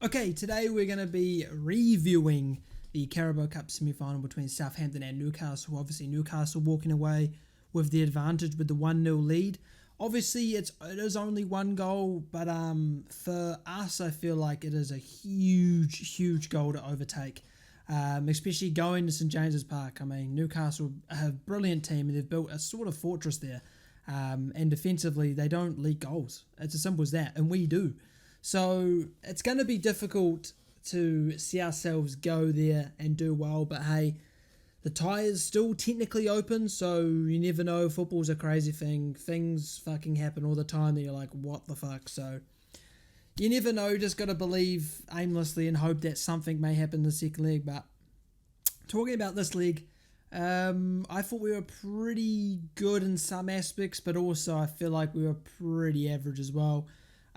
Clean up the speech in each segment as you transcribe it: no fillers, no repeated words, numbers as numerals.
Okay, today we're going to be reviewing the Carabao Cup semi-final between Southampton and Newcastle. Obviously, Newcastle walking away with the advantage with the 1-0 lead. Obviously, it is only one goal, but for us, I feel like it is a huge goal to overtake, especially going to St James's Park. I mean, Newcastle have a brilliant team, and they've built a sort of fortress there. And defensively, they don't leak goals. It's as simple as that, and we do. So it's going to be difficult to see ourselves go there and do well. But hey, the tie is still technically open, so you never know. Football's a crazy thing. Things fucking happen all the time that you're like, what the fuck? So you never know. Just got to believe aimlessly and hope that something may happen in the second leg. But talking about this leg, I thought we were pretty good in some aspects, but also I feel like we were pretty average as well.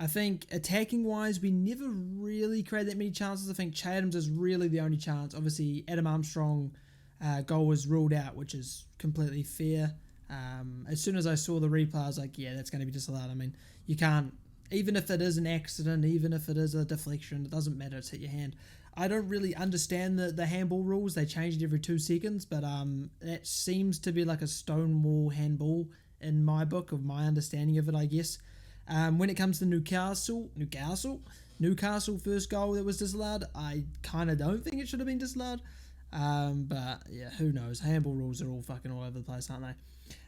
I think attacking-wise, we never really created that many chances. I think Chatham's is really the only chance. Obviously, Adam Armstrong goal was ruled out, which is completely fair. As soon as I saw the replay, I was like, yeah, that's going to be disallowed. I mean, you can't, even if it is an accident, even if it is a deflection, it doesn't matter, it's hit your hand. I don't really understand the handball rules. They change it every 2 seconds, but that seems to be like a stonewall handball in my book, of my understanding of it, I guess. When it comes to Newcastle first goal that was disallowed, I kind of don't think it should have been disallowed. But yeah, who knows? Handball rules are all fucking all over the place, aren't they?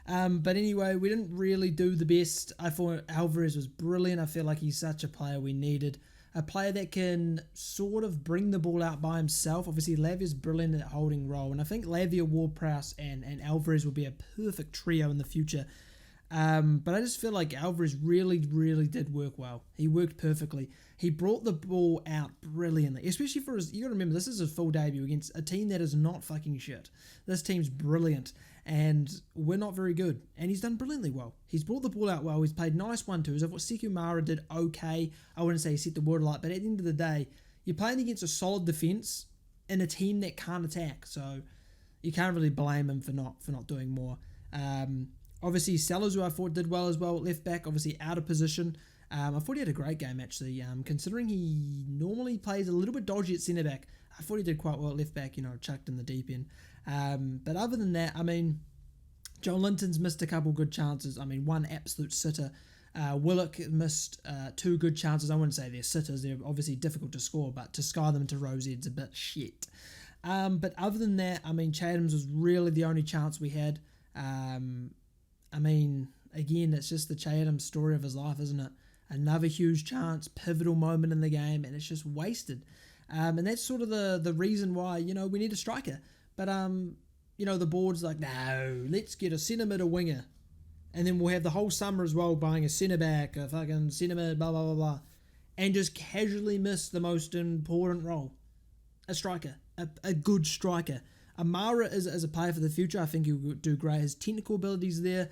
But anyway, we didn't really do the best. I thought Alvarez was brilliant. I feel like he's such a player we needed. A player that can sort of bring the ball out by himself. Obviously, Lavia's brilliant at holding role. And I think Lavia, Ward-Prowse, and Alvarez will be a perfect trio in the future. But I just feel like Alvarez really did work well. He worked perfectly. He brought the ball out brilliantly, especially for his, you got to remember, this is his full debut against a team that is not fucking shit. This team's brilliant, and we're not very good, and he's done brilliantly well. He's brought the ball out well. He's played nice 1-2s. I thought Sekou Mara did okay. I wouldn't say he set the world alight, but at the end of the day, you're playing against a solid defence in a team that can't attack, so you can't really blame him for not doing more. Obviously, Sellers, who I thought did well as well at left back, obviously out of position. I thought he had a great game, actually. Considering he normally plays a little bit dodgy at centre back, I thought he did quite well at left back, chucked in the deep end. But other than that, I mean, John Linton's missed a couple good chances. I mean, one absolute sitter. Willock missed 2 good chances. I wouldn't say they're sitters. They're obviously difficult to score, but to sky them into Rose Ed's a bit shit. But other than that, I mean, Chatham's was really the only chance we had. I mean, again, it's just the Chatham story of his life, isn't it? Another huge chance, pivotal moment in the game, and it's just wasted. And that's sort of the reason why, we need a striker. But, the board's like, no, let's get a centre mid, a winger. And then we'll have the whole summer as well buying a centre back, a fucking centre mid, blah, blah, blah, blah. And just casually miss the most important role. A striker. A good striker. Amara is a player for the future. I think he'll do great. His technical abilities there.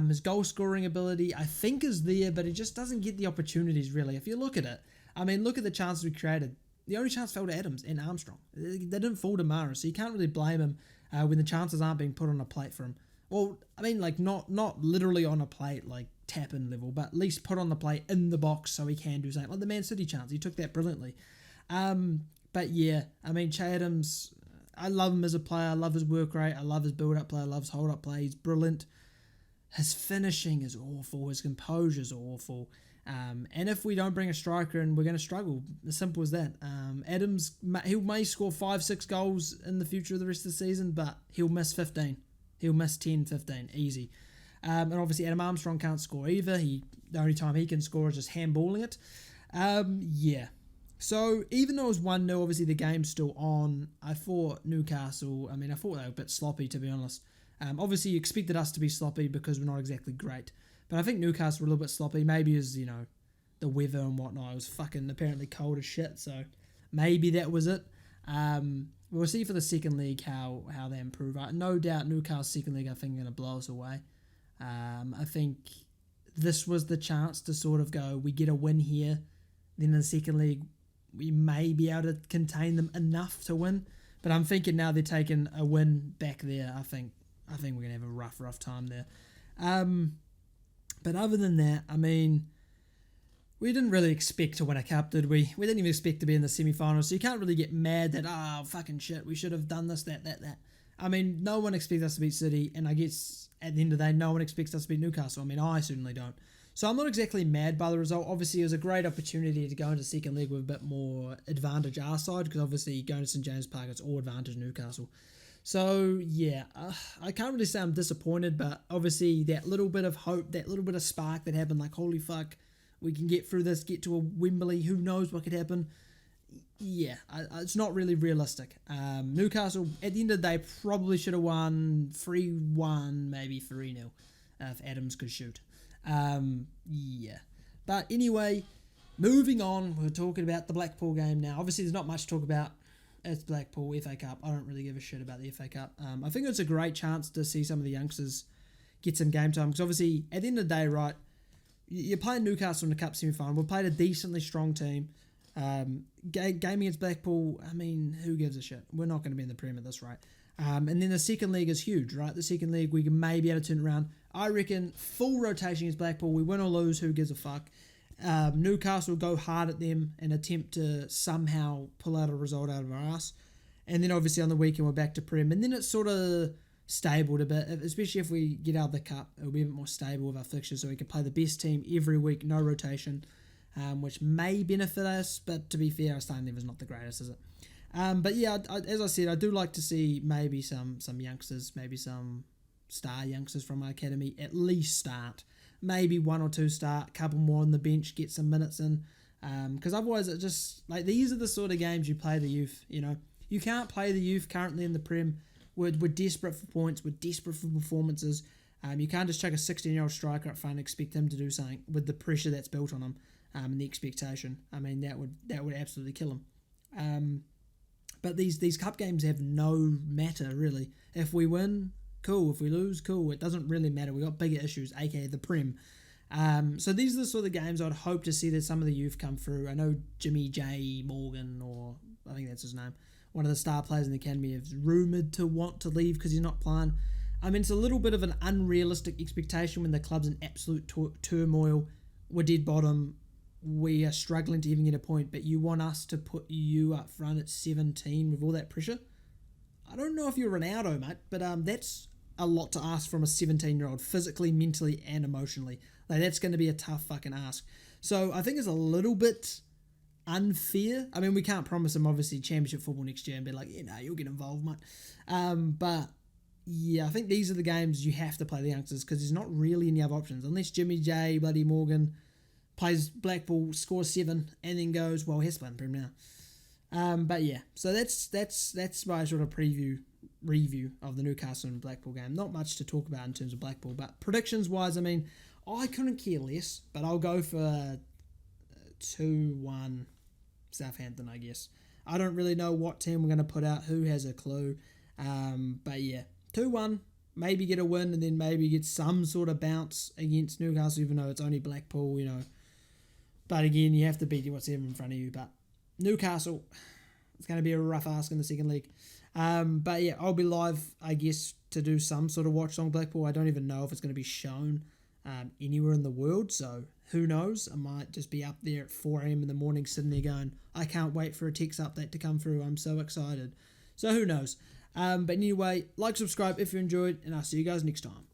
His goal-scoring ability, I think, is there, but he just doesn't get the opportunities, really. If you look at it, I mean, look at the chances we created. The only chance fell to Adams and Armstrong. They didn't fall to Mara, so you can't really blame him when the chances aren't being put on a plate for him. Well, I mean, like, not literally on a plate, like tap-in level, but at least put on the plate in the box so he can do something. Like the Man City chance, he took that brilliantly. But yeah, I mean, Chatham's, I love him as a player. I love his work rate. I love his build-up play. I love his hold-up play. He's brilliant. His finishing is awful. His composure is awful. And if we don't bring a striker in, we're going to struggle. As simple as that. Adams, he may score 5-6 goals in the future of the rest of the season, but he'll miss 15. He'll miss 10, 15, easy. And obviously Adam Armstrong can't score either. The only time he can score is just handballing it. Yeah. So even though it was 1-0, obviously the game's still on. I thought Newcastle, I thought they were a bit sloppy, to be honest. Obviously, you expected us to be sloppy because we're not exactly great. But I think Newcastle were a little bit sloppy. Maybe as, the weather and whatnot. It was fucking apparently cold as shit. So maybe that was it. We'll see for the second league how they improve. No doubt Newcastle's second league, I think, are going to blow us away. I think this was the chance to sort of go, we get a win here. Then in the second league, we may be able to contain them enough to win. But I'm thinking now they're taking a win back there. I think we're going to have a rough time there. But other than that, I mean, We didn't really expect to win a cup, did we? We didn't even expect to be in the semi-finals, so you can't really get mad that, fucking shit, we should have done this, that. I mean, no one expects us to beat City, and I guess at the end of the day, no one expects us to beat Newcastle. I mean, I certainly don't. So I'm not exactly mad by the result. Obviously, it was a great opportunity to go into second leg with a bit more advantage our side, because obviously going to St James Park, it's all advantage Newcastle. So, yeah, I can't really say I'm disappointed, but obviously that little bit of hope, that little bit of spark that happened, like, holy fuck, we can get through this, get to a Wembley, who knows what could happen. Yeah, it's not really realistic. Newcastle, at the end of the day, probably should have won 3-1, maybe 3-0, if Adams could shoot. Yeah. But anyway, moving on, we're talking about the Blackpool game now. Obviously, there's not much to talk about. It's Blackpool, FA Cup. I don't really give a shit about the FA Cup. I think it's a great chance to see some of the youngsters get some game time, because obviously, at the end of the day, right, you're playing Newcastle in the Cup semi-final. We played a decently strong team. Game against Blackpool, I mean, who gives a shit? We're not going to be in the Prem at this rate. And then the second leg is huge, right? The second leg, we can maybe be able to turn it around. I reckon full rotation against Blackpool. We win or lose, who gives a fuck? Newcastle go hard at them and attempt to somehow pull out a result out of our ass. And then obviously on the weekend, we're back to Prem. And then it's sort of stabled a bit, especially if we get out of the Cup. It'll be a bit more stable with our fixtures, so we can play the best team every week, no rotation, which may benefit us, but to be fair, our starting level is not the greatest, is it? But yeah, as I said, I do like to see maybe some youngsters, maybe some star youngsters from our academy at least start. Maybe one or two start, a couple more on the bench, get some minutes in. Because otherwise, it just, like, these are the sort of games you play the youth, you know. You can't play the youth currently in the Prem. We're desperate for points. We're desperate for performances. You can't just chuck a 16-year-old striker up front and expect him to do something with the pressure that's built on him and the expectation. I mean, that would absolutely kill him. But these cup games have no matter, really. If we win, cool. If we lose, cool. It doesn't really matter. We've got bigger issues, aka the Prem. So these are the sort of games I'd hope to see that some of the youth come through. I know Jimmy J. Morgan, or I think that's his name, one of the star players in the academy, is rumoured to want to leave because he's not playing. I mean, it's a little bit of an unrealistic expectation when the club's in absolute turmoil. We're dead bottom. We are struggling to even get a point, but you want us to put you up front at 17 with all that pressure? I don't know if you're Ronaldo, mate, but that's a lot to ask from a 17-year-old, physically, mentally, and emotionally. Like, that's going to be a tough fucking ask. So I think it's a little bit unfair. I mean, we can't promise him, obviously, championship football next year and be like, yeah, no, you'll get involved, mate. But yeah, I think these are the games you have to play the youngsters, because there's not really any other options. Unless Jimmy J. bloody Morgan plays Blackpool, scores 7, and then goes, well, he's playing Prem now. But yeah, so that's my sort of review of the Newcastle and Blackpool game. Not much to talk about in terms of Blackpool, but predictions-wise, I mean, I couldn't care less, but I'll go for 2-1 Southampton, I guess. I don't really know what team we're going to put out. Who has a clue? But yeah, 2-1, maybe get a win, and then maybe get some sort of bounce against Newcastle, even though it's only Blackpool, you know. But again, you have to beat what's ever in front of you. But Newcastle, it's going to be a rough ask in the second league. But yeah, I'll be live, I guess, to do some sort of watch on Blackpool. I don't even know if it's going to be shown anywhere in the world, so who knows? I might just be up there at 4 a.m. in the morning sitting there going, I can't wait for a text update to come through. I'm so excited. So who knows? But anyway, like, subscribe if you enjoyed, and I'll see you guys next time.